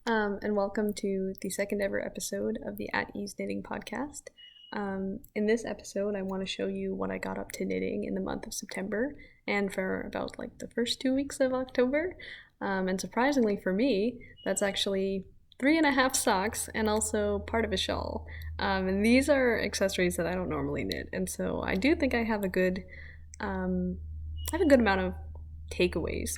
And welcome to the second ever episode of the At Ease Knitting podcast. In this episode, I want to show you what I got up to knitting in the month of September and for about like the first 2 weeks of October. And surprisingly for me, that's actually 3.5 socks and also part of a shawl. And these are accessories that I don't normally knit, and so I do think I have a good amount of takeaways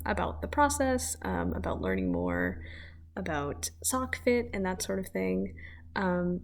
about the process, about learning more about sock fit and that sort of thing.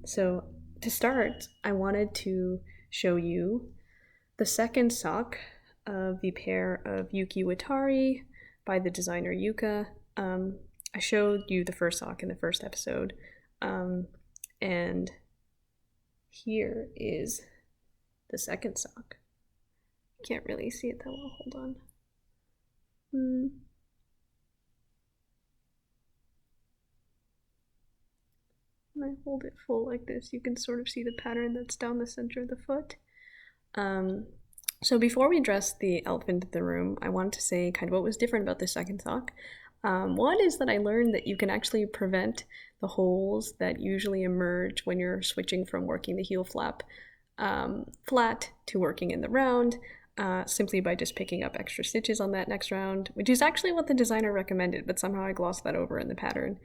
So to start, I wanted to show you the second sock of the pair of Yuki Watari by the designer Yuka. I showed you the first sock in the first episode, and here is the second sock. Can't really see it that well, hold on. When I hold it full like this, you can sort of see the pattern that's down the center of the foot. So before we address the elephant in the room, I wanted to say kind of what was different about this second sock. One is that I learned that you can actually prevent the holes that usually emerge when you're switching from working the heel flap flat to working in the round, simply by just picking up extra stitches on that next round, which is actually what the designer recommended, but somehow I glossed that over in the pattern.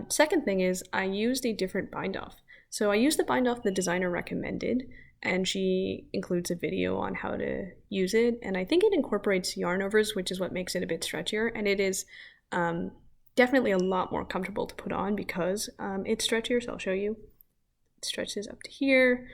Second thing is I used a different bind off. So I used the bind off the designer recommended, and she includes a video on how to use it, and I think it incorporates yarn overs, which is what makes it a bit stretchier, and it is definitely a lot more comfortable to put on because it's stretchier, so I'll show you. It stretches up to here.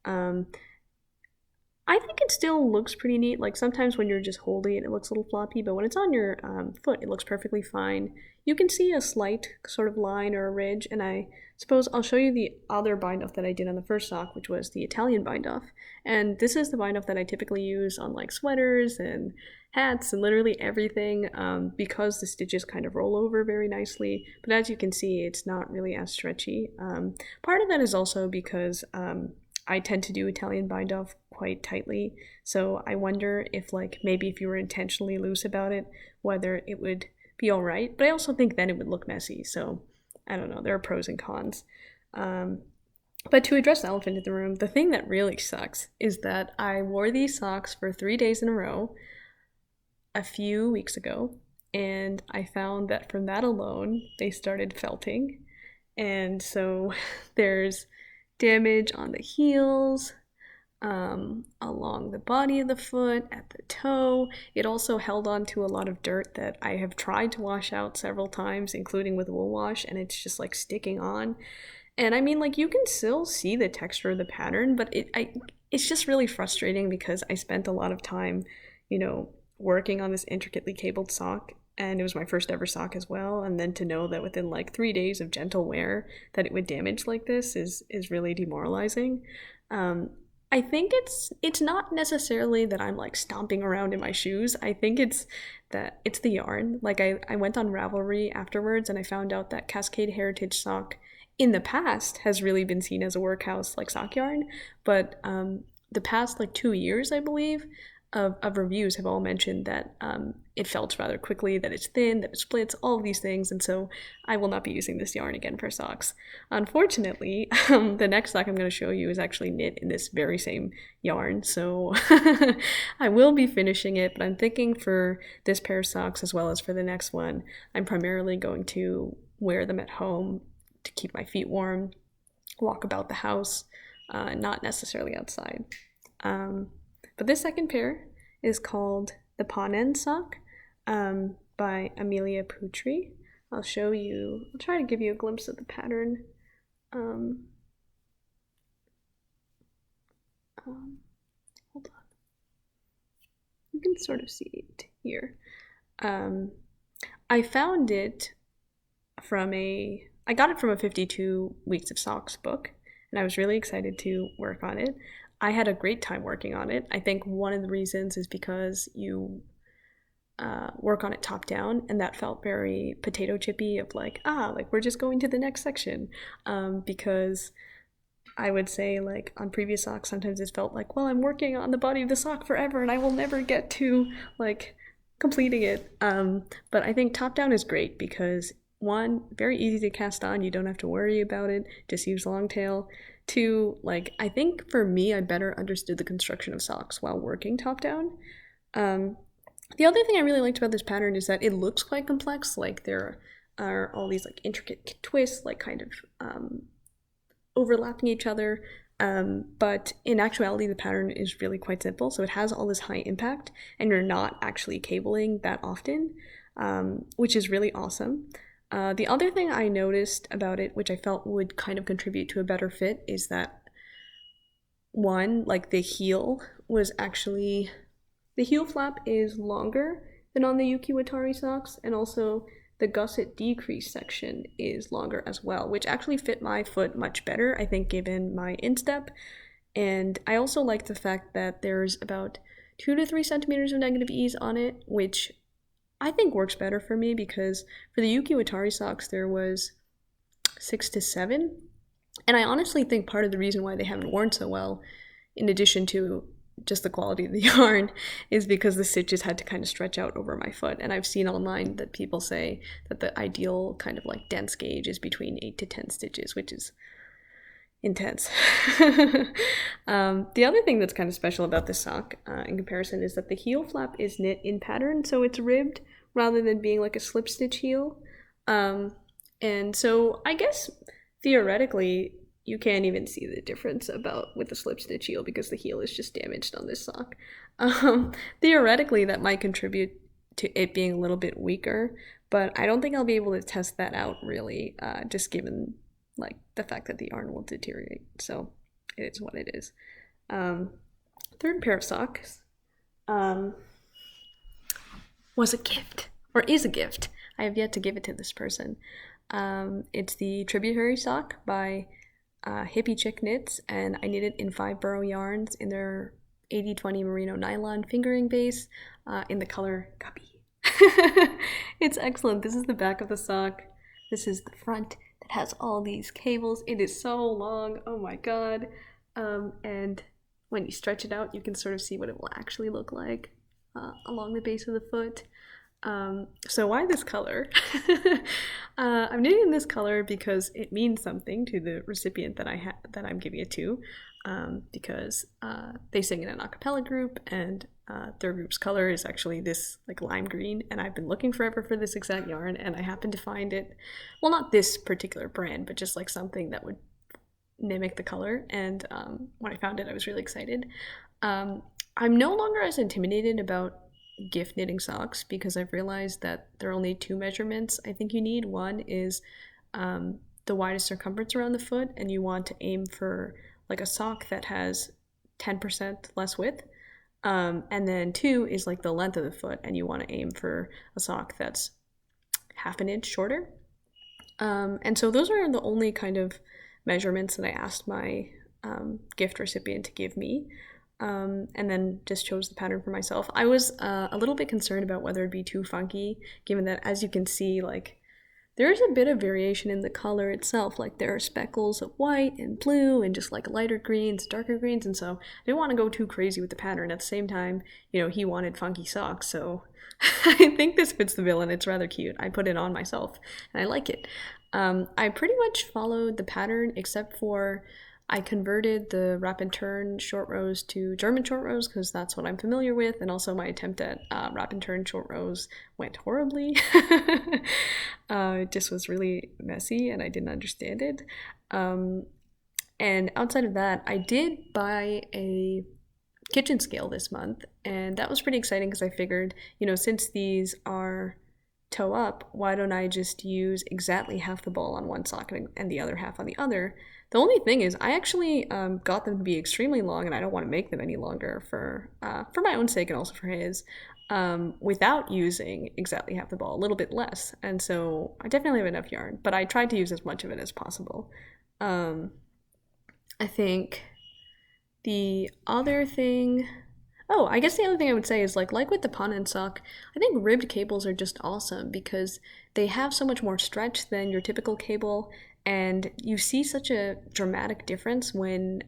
I think it still looks pretty neat. Like sometimes when you're just holding it, it looks a little floppy, but when it's on your foot, it looks perfectly fine. You can see a slight sort of line or a ridge, and I suppose I'll show you the other bind off that I did on the first sock, which was the Italian bind off. And this is the bind off that I typically use on like sweaters and hats and literally everything, because the stitches kind of roll over very nicely. But as you can see, it's not really as stretchy. Part of that is also because I tend to do Italian bind off quite tightly, so I wonder if like maybe if you were intentionally loose about it, whether it would be all right. But I also think then it would look messy, so I don't know, there are pros and cons. But to address the elephant in the room, the thing that really sucks is that I wore these socks for 3 days in a row a few weeks ago, and I found that from that alone they started felting, and so there's damage on the heels, along the body of the foot, at the toe. It also held on to a lot of dirt that I have tried to wash out several times, including with wool wash, and it's just like sticking on. And I mean, like, you can still see the texture of the pattern, but it's just really frustrating because I spent a lot of time, working on this intricately cabled sock, and it was my first ever sock as well, and then to know that within like 3 days of gentle wear that it would damage like this is really demoralizing. I think it's not necessarily that I'm like stomping around in my shoes. I think it's that it's the yarn. Like I went on Ravelry afterwards and I found out that Cascade Heritage sock in the past has really been seen as a workhouse like sock yarn, but the past like 2 years, I believe, of reviews have all mentioned that it felts rather quickly, that it's thin, that it splits, all of these things, and so I will not be using this yarn again for socks. Unfortunately, the next sock I'm going to show you is actually knit in this very same yarn, so I will be finishing it, but I'm thinking for this pair of socks as well as for the next one, I'm primarily going to wear them at home to keep my feet warm, walk about the house, not necessarily outside. But this second pair is called the Panen sock by Amelia Putri. I'll try to give you a glimpse of the pattern. Hold on. You can sort of see it here. I found it I got it from a 52 Weeks of Socks book, and I was really excited to work on it. I had a great time working on it. I think one of the reasons is because you work on it top down, and that felt very potato chippy of like we're just going to the next section, because I would say like on previous socks sometimes it felt like, well, I'm working on the body of the sock forever and I will never get to like completing it. But I think top down is great because one, very easy to cast on. You don't have to worry about it. Just use long tail. Two, like, I think for me, I better understood the construction of socks while working top down. The other thing I really liked about this pattern is that it looks quite complex. Like, there are all these like intricate twists, like kind of overlapping each other. But in actuality, the pattern is really quite simple. So it has all this high impact, and you're not actually cabling that often, which is really awesome. The other thing I noticed about it, which I felt would kind of contribute to a better fit, is that one, like the heel was actually, the heel flap is longer than on the yuki watari socks, and also the gusset decrease section is longer as well, which actually fit my foot much better, I think, given my instep. And I also like the fact that there's about 2 to 3 centimeters of negative ease on it, which I think works better for me, because for the yuki watari socks there was 6 to 7. And I honestly think part of the reason why they haven't worn so well, in addition to just the quality of the yarn, is because the stitches had to kind of stretch out over my foot. And I've seen online that people say that the ideal kind of like dense gauge is between 8 to 10 stitches, which is intense. The other thing that's kind of special about this sock in comparison is that the heel flap is knit in pattern, so it's ribbed rather than being like a slip stitch heel. And so I guess theoretically you can't even see the difference with the slip stitch heel because the heel is just damaged on this sock. Theoretically that might contribute to it being a little bit weaker, but I don't think I'll be able to test that out really, just given like the fact that the yarn will deteriorate. So it is what it is. Third pair of socks was a gift, or is a gift. I have yet to give it to this person. It's the Tributary sock by Hippie Chick Knits, and I knit it in 5 borough yarns in their 80/20 merino nylon fingering base in the color guppy. It's excellent. This is the back of the sock. This is the front that has all these cables. It is so long. Oh my god. And when you stretch it out, you can sort of see what it will actually look like along the base of the foot. So why this color? I'm knitting this color because it means something to the recipient that I'm giving it to, because they sing in an a cappella group, and their group's color is actually this like lime green, and I've been looking forever for this exact yarn, and I happened to find it. Well, not this particular brand, but just like something that would mimic the color, and when I found it, I was really excited. I'm no longer as intimidated about gift knitting socks because I've realized that there are only 2 measurements I think you need. One is the widest circumference around the foot, and you want to aim for like a sock that has 10% less width. And then 2 is like the length of the foot, and you want to aim for a sock that's half an inch shorter. And so those are the only kind of measurements that I asked my gift recipient to give me. And then just chose the pattern for myself. I was a little bit concerned about whether it'd be too funky, given that, as you can see, like there's a bit of variation in the color itself. Like there are speckles of white and blue and just like lighter greens, darker greens, and so I didn't want to go too crazy with the pattern. At the same time, you know, he wanted funky socks, so I think this fits the bill and it's rather cute. I put it on myself and I like it. I pretty much followed the pattern except for I converted the wrap and turn short rows to German short rows because that's what I'm familiar with, and also my attempt at wrap and turn short rows went horribly. It just was really messy and I didn't understand it. And outside of that, I did buy a kitchen scale this month, and that was pretty exciting because I figured, you know, since these are toe up, why don't I just use exactly half the ball on one sock and the other half on the other? The only thing is I actually got them to be extremely long, and I don't want to make them any longer for my own sake and also for his, without using exactly half the ball, a little bit less. And so I definitely have enough yarn, but I tried to use as much of it as possible. I think the other thing... Oh, I guess the other thing I would say is like with the panen sock, I think ribbed cables are just awesome because they have so much more stretch than your typical cable, and you see such a dramatic difference when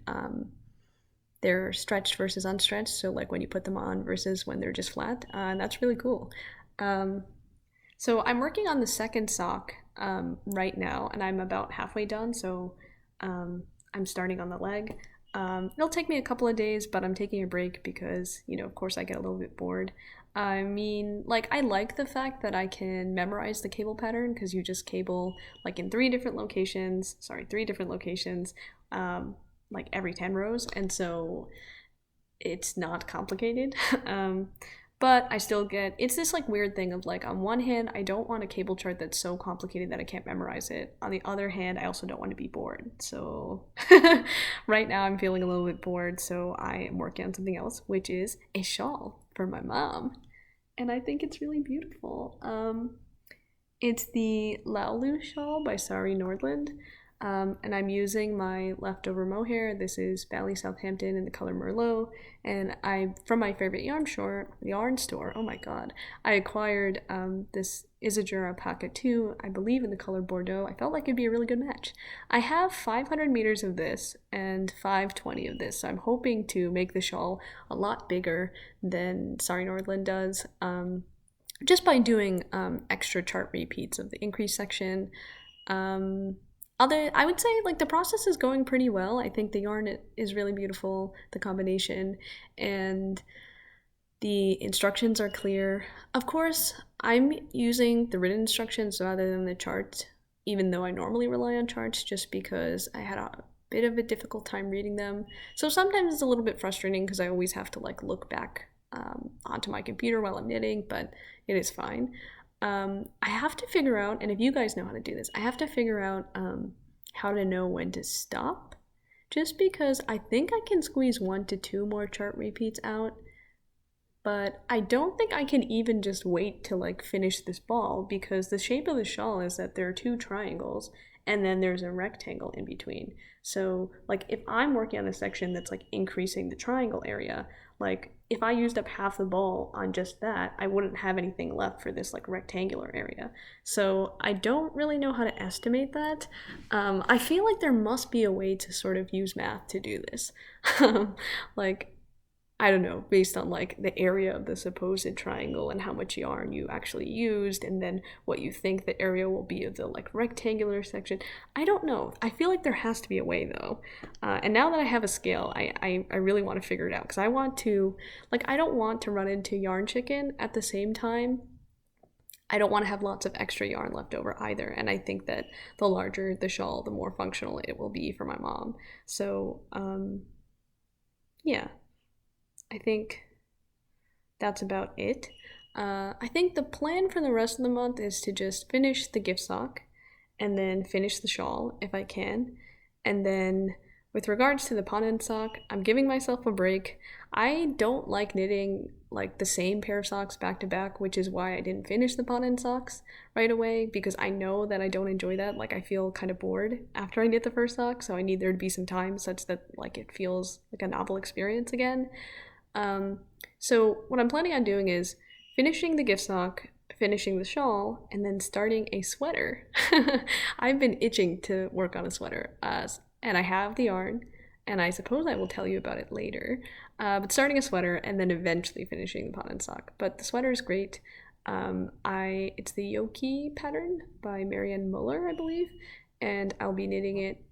they're stretched versus unstretched. So like when you put them on versus when they're just flat, and that's really cool. So I'm working on the second sock right now, and I'm about halfway done, so I'm starting on the leg. It'll take me a couple of days, but I'm taking a break because, of course I get a little bit bored. I mean, like, I like the fact that I can memorize the cable pattern because you just cable, like, in three different locations, like every 10 rows, and so it's not complicated. But I still get, it's this like weird thing of like, on one hand, I don't want a cable chart that's so complicated that I can't memorize it. On the other hand, I also don't want to be bored. So right now I'm feeling a little bit bored, so I am working on something else, which is a shawl for my mom. And I think it's really beautiful. It's the Laulu shawl by Sari Nordland. And I'm using my leftover mohair. This is Valley Southampton in the color Merlot. And from my favorite yarn store, oh my god, I acquired this isager alpaca 2, I believe in the color Bordeaux. I felt like it'd be a really good match. I have 500 meters of this and 520 of this, so I'm hoping to make the shawl a lot bigger than Sari Nordland does, just by doing extra chart repeats of the increase section. I would say like the process is going pretty well. I think the yarn is really beautiful, the combination, and the instructions are clear. Of course, I'm using the written instructions rather than the charts, even though I normally rely on charts just because I had a bit of a difficult time reading them. So sometimes it's a little bit frustrating because I always have to like look back onto my computer while I'm knitting, but it is fine. I have to figure out, and if you guys know how to do this, I have to figure out how to know when to stop, just because I think I can squeeze 1 to 2 more chart repeats out, but I don't think I can even just wait to like finish this ball, because the shape of the shawl is that there are 2 triangles and then there's a rectangle in between. So like if I'm working on a section that's like increasing the triangle area, like if I used up half the ball on just that, I wouldn't have anything left for this like rectangular area. So I don't really know how to estimate that. I feel like there must be a way to sort of use math to do this. Like, I don't know, based on like the area of the supposed triangle and how much yarn you actually used, and then what you think the area will be of the like rectangular section. I don't know. I feel like there has to be a way though. And now that I have a scale, I really want to figure it out, because I want to, like, I don't want to run into yarn chicken at the same time. I don't want to have lots of extra yarn left over either, and I think that the larger the shawl, the more functional it will be for my mom. So, yeah. I think that's about it. I think the plan for the rest of the month is to just finish the gift sock and then finish the shawl if I can. And then with regards to the panen sock, I'm giving myself a break. I don't like knitting like the same pair of socks back to back, which is why I didn't finish the panen socks right away, because I know that I don't enjoy that. Like, I feel kind of bored after I knit the first sock, so I need there to be some time such that like it feels like a novel experience again. So what I'm planning on doing is finishing the gift sock, finishing the shawl, and then starting a sweater. I've been itching to work on a sweater, and I have the yarn, and I suppose I will tell you about it later. But starting a sweater and then eventually finishing the panen sock. But the sweater is great. It's the Yuki pattern by Marianne Muller, I believe, and I'll be knitting it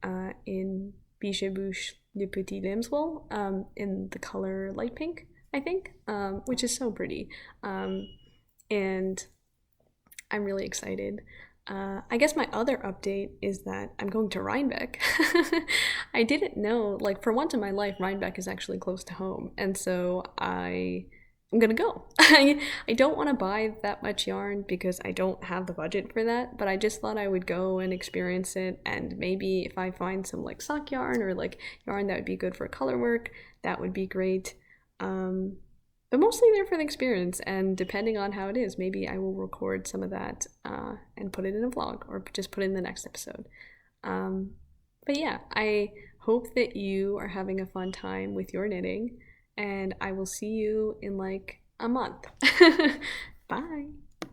in Biche Bouche Le Petit Limswell in the color light pink, I think, which is so pretty. And I'm really excited. I guess my other update is that I'm going to Rhinebeck. I didn't know, like, for once in my life, Rhinebeck is actually close to home, and so I'm gonna go. I don't want to buy that much yarn because I don't have the budget for that, but I just thought I would go and experience it, and maybe if I find some like sock yarn or like yarn that would be good for color work, that would be great. But mostly there for the experience, and depending on how it is, maybe I will record some of that and put it in a vlog, or just put it in the next episode. But yeah, I hope that you are having a fun time with your knitting, and I will see you in like a month. Bye!